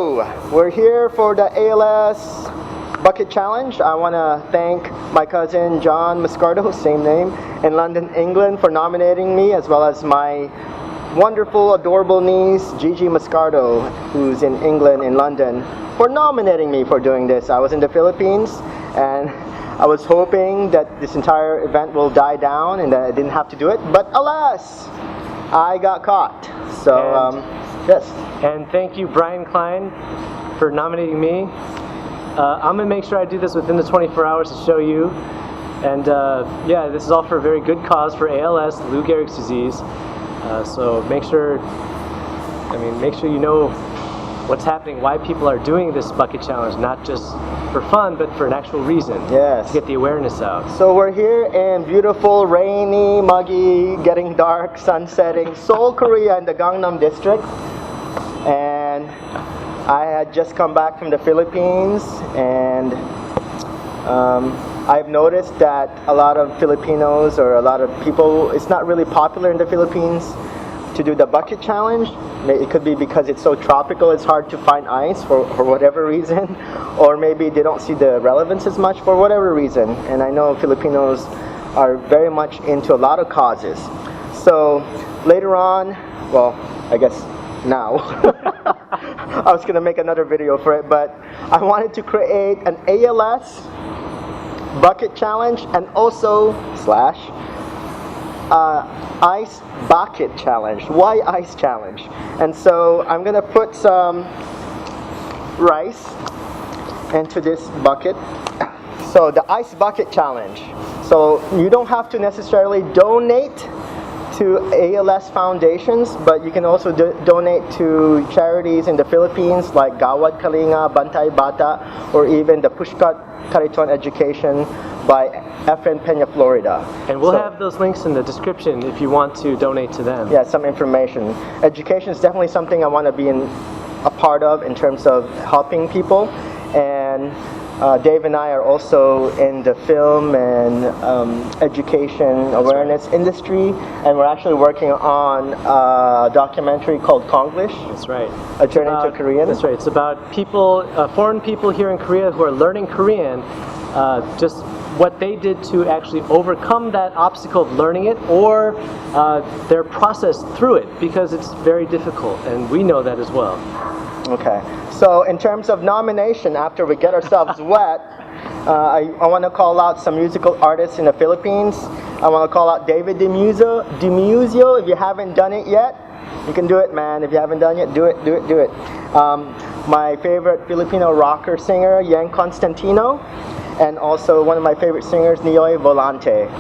So, we're here for the ALS Bucket Challenge. I want to thank my cousin John Moscardo, same name, in London, England, for nominating me, as well as my wonderful, adorable niece, Gigi Moscardo, who's in England, in London, for nominating me for doing this. I was in the Philippines, and I was hoping that this entire event will die down and that I didn't have to do it, but alas, I got caught. So, yes. And thank you, Brian Klein, for nominating me. I'm going to make sure I do this within the 24 hours to show you. And yeah, this is all for a very good cause for ALS, Lou Gehrig's disease. So make sure you know what's happening, why people are doing this bucket challenge, not just for fun, but for an actual reason. Yes. To get the awareness out. So we're here in beautiful, rainy, muggy, getting dark, sun setting, Seoul, Korea, in the Gangnam district. And I had just come back from the Philippines, and I've noticed that a lot of Filipinos, or a lot of people, it's not really popular in the Philippines to do the bucket challenge. It could be because it's so tropical, it's hard to find ice for whatever reason, or maybe they don't see the relevance as much for whatever reason. And I know Filipinos are very much into a lot of causes. So later on, well, I guess now, I was gonna make another video for it, but I wanted to create an ALS bucket challenge and also ice bucket challenge. Why ice challenge? And so I'm gonna put some rice into this bucket. So the ice bucket challenge. So you don't have to necessarily donate to ALS foundations, but you can also donate to charities in the Philippines like Gawad Kalinga, Bantay Bata, or even the Pushcart Kariton Education by FN Peña, Florida. And we'll have those links in the description if you want to donate to them. Yeah, some information. Education is definitely something I want to be a part of in terms of helping people. And Dave and I are also in the film and education awareness industry, and we're actually working on a documentary called Konglish. That's right. A Journey to Korean. That's right. It's about people, foreign people here in Korea who are learning Korean, just what they did to actually overcome that obstacle of learning it, or their process through it, because it's very difficult, and we know that as well. Okay, so in terms of nomination, after we get ourselves wet, I want to call out some musical artists in the Philippines. I want to call out David Demuzio. If you haven't done it yet, you can do it, man. If you haven't done it, do it. My favorite Filipino rocker singer, Yang Constantino, and also one of my favorite singers, Nioy Volante.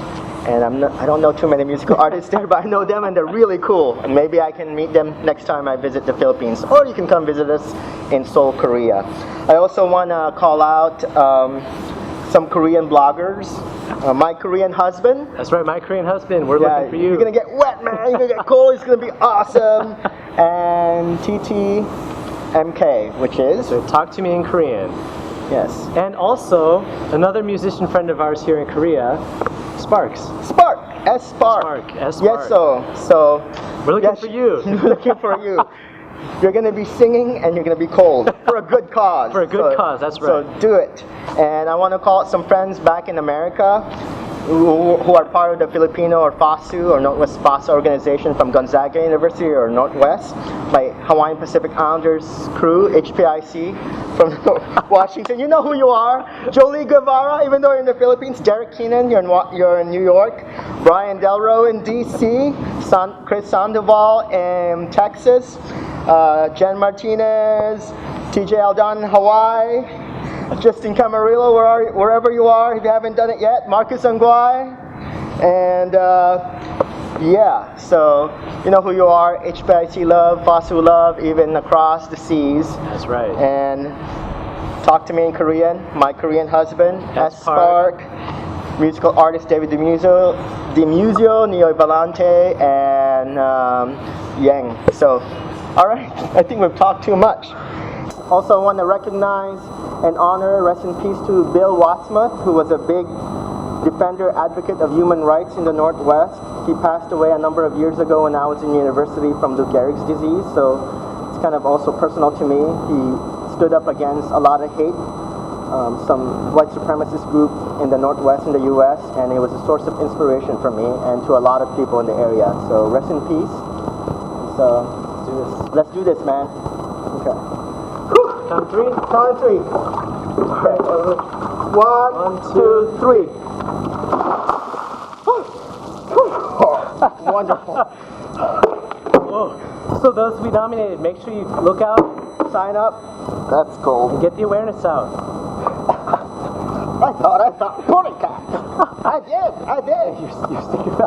And I don't know too many musical artists there, but I know them and they're really cool. And maybe I can meet them next time I visit the Philippines. Or you can come visit us in Seoul, Korea. I also want to call out some Korean bloggers. My Korean husband. That's right, my Korean husband. We're looking for you. You're going to get wet, man. You're going to get cold. It's going to be awesome. And TTMK, which is? So talk to me in Korean. Yes. And also, another musician friend of ours here in Korea, Sparks. Spark. S-Spark. S-Spark. Yes, so we're looking for you. We're looking for you. You're going to be singing and you're going to be cold for a good cause. For a good cause, that's right. So do it. And I want to call out some friends back in America who are part of the Filipino or FASU or Northwest FASA organization from Gonzaga University or Northwest. My Hawaiian Pacific Islanders crew, HPIC, from Washington. You know who you are. Jolie Guevara, even though you're in the Philippines. Derek Keenan, you're in New York. Brian Delro in DC. Chris Sandoval in Texas. Jen Martinez. TJ Aldon in Hawaii. Justin Camarillo, wherever you are, if you haven't done it yet. Marcus Anguay. And yeah, so you know who you are. HPIC love, FASU love, even across the seas. That's right. And talk to me in Korean. My Korean husband, S-Spark. Musical artist David Demuzio, Nioy Volante, and Yang. So, all right, I think we've talked too much. Also, I want to recognize and honor, rest in peace to Bill Wasmuth, who was a big defender, advocate of human rights in the Northwest. He passed away a number of years ago when I was in university from Lou Gehrig's disease, so it's kind of also personal to me. He stood up against a lot of hate, some white supremacist group in the Northwest in the U.S., and it was a source of inspiration for me and to a lot of people in the area. So rest in peace. So let's do this, man. Okay. Count three. Count three. Okay. One, two, three. Wonderful. Whoa. So those we nominated, make sure you look out, Sign up. That's cool. and get the awareness out. I thought Pushcart. I did. You're sticking